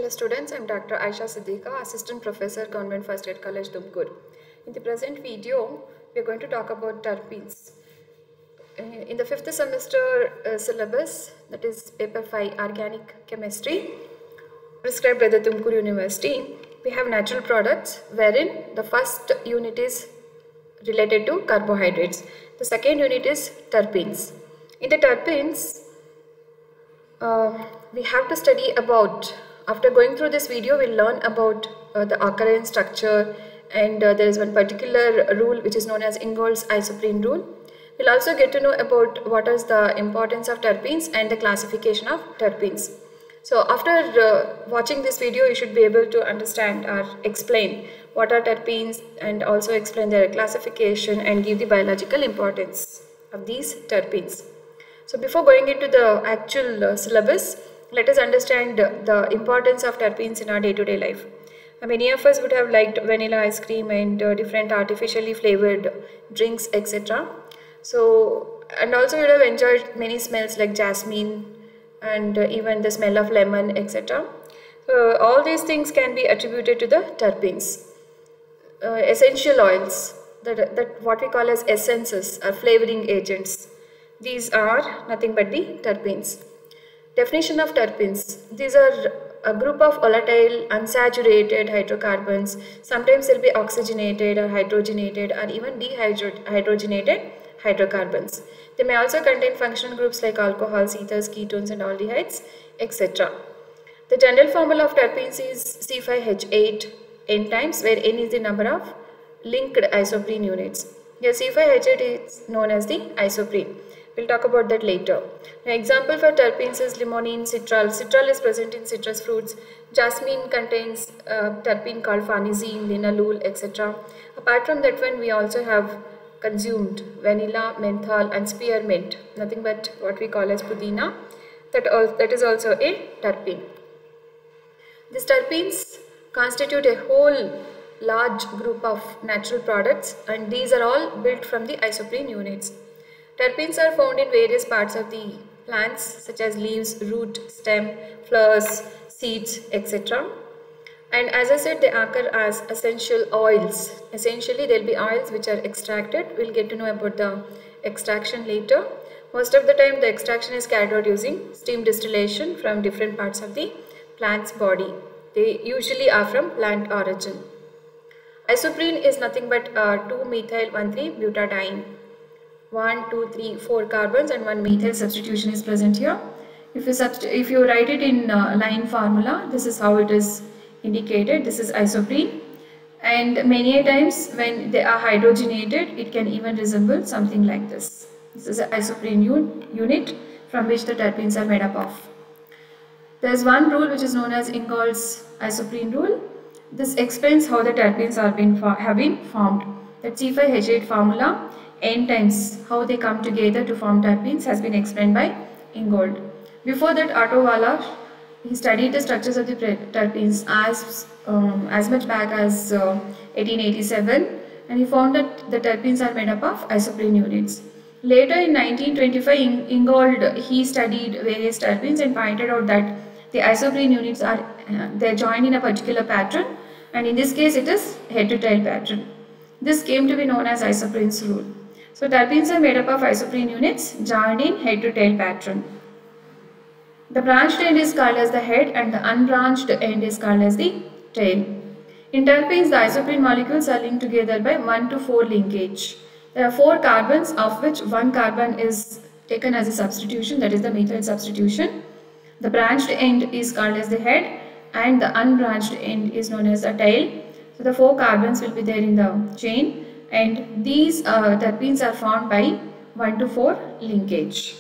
Hello students, I am Dr. Aisha Siddekha, Assistant Professor, Government First Aid College, Tumkur. In the present video, we are going to talk about terpenes. In the 5th semester syllabus, that is paper 5 Organic Chemistry, prescribed by the Tumkur University, we have natural products wherein the first unit is related to carbohydrates. The second unit is terpenes. In the terpenes, we have to study about, after going through this video, we'll learn about the occurrence structure, and there is one particular rule which is known as Ingold's isoprene rule. We'll also get to know about what is the importance of terpenes and the classification of terpenes. So after watching this video, you should be able to understand or explain what are terpenes and also explain their classification and give the biological importance of these terpenes. So before going into the actual syllabus, let us understand the importance of terpenes in our day-to-day life. Many of us would have liked vanilla ice cream and different artificially flavored drinks, etc. So, and also you would have enjoyed many smells like jasmine and even the smell of lemon, etc. So all these things can be attributed to the terpenes. Essential oils, that what we call as essences, are flavoring agents. These are nothing but the terpenes. Definition of terpenes. These are a group of volatile, unsaturated hydrocarbons. Sometimes they'll be oxygenated or hydrogenated or even dehydrogenated hydrocarbons. They may also contain functional groups like alcohols, ethers, ketones and aldehydes, etc. The general formula of terpenes is C5H8 N times, where N is the number of linked isoprene units. Here C5H8 is known as the isoprene. We'll talk about that later. An example for terpenes is limonene, citral. Citral is present in citrus fruits. Jasmine contains terpene called farnesene, linalool, etc. Apart from that one, we also have consumed vanilla, menthol and spearmint, nothing but what we call as pudina. That is also a terpene. These terpenes constitute a whole large group of natural products, and these are all built from the isoprene units. Terpenes are found in various parts of the plants such as leaves, root, stem, flowers, seeds, etc. And as I said, they occur as essential oils. Essentially, there will be oils which are extracted. We'll get to know about the extraction later. Most of the time, the extraction is carried out using steam distillation from different parts of the plant's body. They usually are from plant origin. Isoprene is nothing but 2-methyl-1,3-butadiene. 1, 2, 3, 4 carbons and 1 methyl substitution is present here. If you write it in line formula, this is how it is indicated. This is isoprene, and many a times when they are hydrogenated, it can even resemble something like this. This is an isoprene unit from which the terpenes are made up of. There is one rule which is known as Ingold's isoprene rule. This explains how the terpenes have been formed. That C5H8 formula, N times how they come together to form terpenes, has been explained by Ingold. Before that, Otto Wallach, he studied the structures of the terpenes as much back as 1887, and he found that the terpenes are made up of isoprene units. Later in 1925, Ingold, he studied various terpenes and pointed out that the isoprene units are they're joined in a particular pattern, and in this case it is head to tail pattern. This came to be known as isoprene's rule. So terpenes are made up of isoprene units joined in head to tail pattern. The branched end is called as the head and the unbranched end is called as the tail. In terpenes, the isoprene molecules are linked together by 1 to 4 linkage. There are 4 carbons, of which 1 carbon is taken as a substitution, that is the methyl substitution. The branched end is called as the head and the unbranched end is known as the tail. So the 4 carbons will be there in the chain, and these terpenes are formed by 1 to 4 linkage.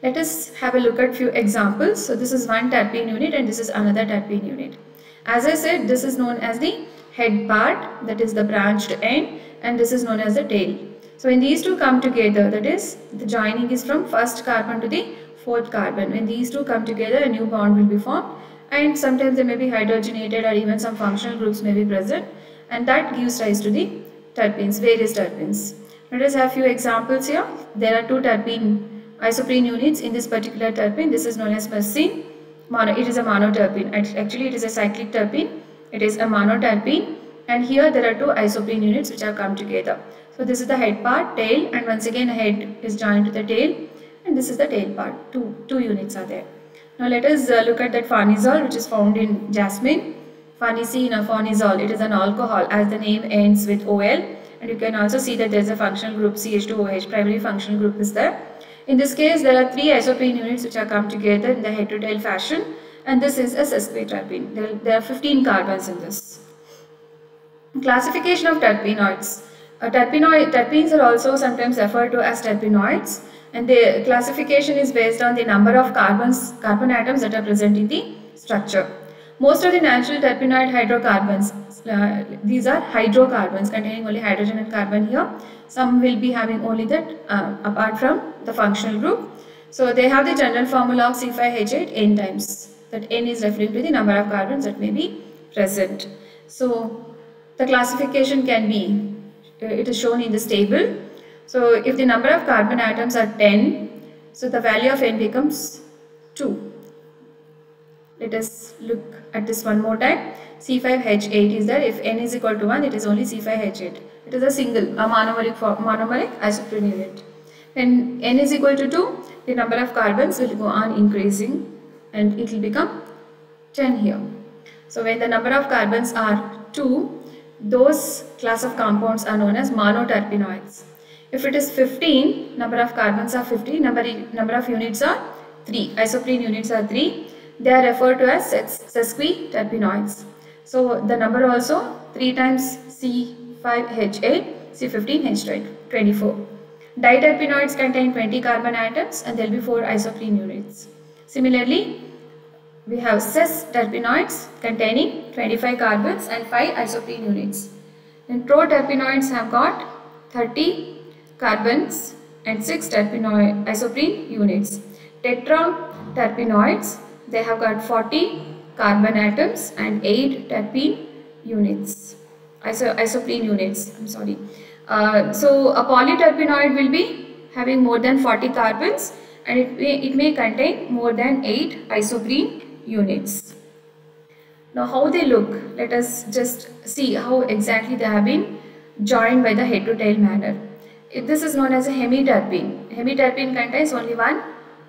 Let us have a look at few examples. So this is one terpene unit and this is another terpene unit. As I said, this is known as the head part, that is the branched end, and this is known as the tail. So when these two come together, that is the joining is from first carbon to the fourth carbon. When these two come together, a new bond will be formed, and sometimes they may be hydrogenated or even some functional groups may be present, and that gives rise to the terpenes, various terpenes. Let us have few examples here. There are 2 terpene isoprene units in this particular terpene. This is known as myrcene it is a monoterpene. Actually, it is a cyclic terpene. It is a monoterpene, and here there are two isoprene units which have come together. So this is the head part, tail, and once again head is joined to the tail, and this is the tail part. Two units are there. Now let us look at that farnesol, which is found in jasmine. Farnesene or farnesol, it is an alcohol as the name ends with OL, and you can also see that there is a functional group CH2OH. Primary functional group is there. In this case, there are three isoprene units which are come together in the head to tail fashion, and this is a sesquiterpene. There are 15 carbons in this. Classification of terpenoids. Terpenes are also sometimes referred to as terpenoids, and the classification is based on the number of carbon atoms that are present in the structure. Most of the natural terpenoid hydrocarbons, these are hydrocarbons containing only hydrogen and carbon here. Some will be having only that apart from the functional group. So they have the general formula of C5H8 n times. That n is referring to the number of carbons that may be present. So the classification can be, it is shown in this table. So if the number of carbon atoms are 10, so the value of n becomes 2. Let us look at this one more time. C5H8 is there. If n is equal to 1, it is only C5H8. It is a monomeric isoprene unit. When n is equal to 2, the number of carbons will go on increasing and it will become 10 here. So when the number of carbons are 2, those class of compounds are known as monoterpenoids. If it is 15, number of carbons are 50, number of units are 3. Isoprene units are 3. They are referred to as sesquiterpenoids. So the number also 3 times C5H8, C15H24. Diterpenoids contain 20 carbon atoms and there will be 4 isoprene units. Similarly, we have cis-terpenoids containing 25 carbons and 5 isoprene units. And proterpenoids have got 30 carbons and 6 isoprene units. Tetraterpenoids, they have got 40 carbon atoms and 8 terpene units, isoprene units, I'm sorry. So a polyterpenoid will be having more than 40 carbons and it may contain more than 8 isoprene units. Now how they look, let us just see how exactly they have been joined by the head to tail manner. This is known as a hemiterpene. Hemiterpene contains only one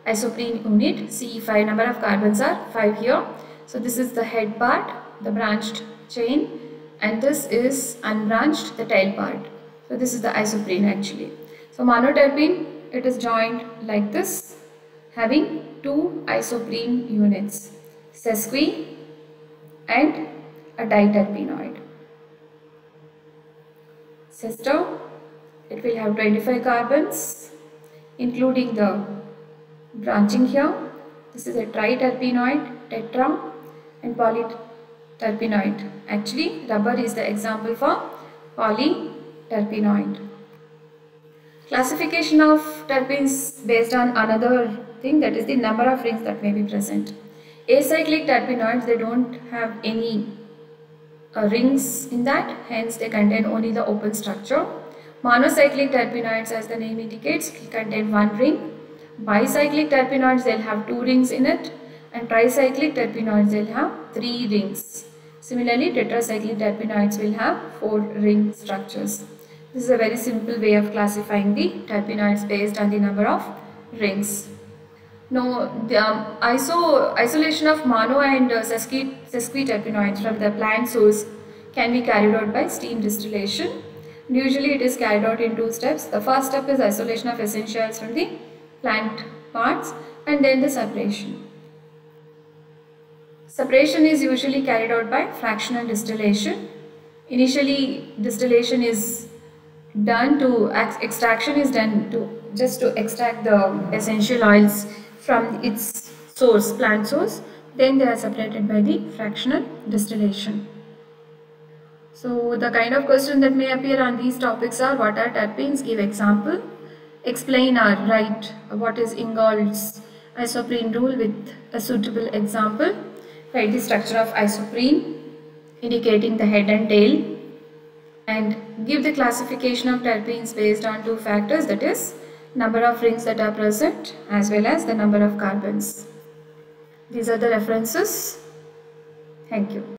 isoprene unit, C5, number of carbons are 5 here. So this is the head part, the branched chain, and this is unbranched, the tail part. So this is the isoprene actually. So monoterpene, it is joined like this, having 2 isoprene units, sesqui and a diterpenoid. Sister, it will have 25 carbons, including the branching here. This is a triterpenoid, tetra, and polyterpenoid. Actually, rubber is the example for polyterpenoid. Classification of terpenes based on another thing, that is the number of rings that may be present. Acyclic terpenoids, they don't have any rings in that, hence they contain only the open structure. Monocyclic terpenoids, as the name indicates, contain 1 ring. Bicyclic terpenoids, they'll have 2 rings in it, and tricyclic terpenoids, they'll have 3 rings. Similarly, tetracyclic terpenoids will have 4 ring structures. This is a very simple way of classifying the terpenoids based on the number of rings. Now, the isolation of mono and sesquiterpenoids from the plant source can be carried out by steam distillation. Usually, it is carried out in 2 steps. The first step is isolation of essentials from the plant parts and then the separation. Separation is usually carried out by fractional distillation. Initially, distillation is done to, extraction is done to just to extract the essential oils from its source, plant source. Then they are separated by the fractional distillation. So the kind of question that may appear on these topics are: what are terpenes? Give example. Explain or write what is Ingold's isoprene rule with a suitable example. Write the structure of isoprene, indicating the head and tail, and give the classification of terpenes based on 2 factors, that is number of rings that are present as well as the number of carbons. These are the references. Thank you.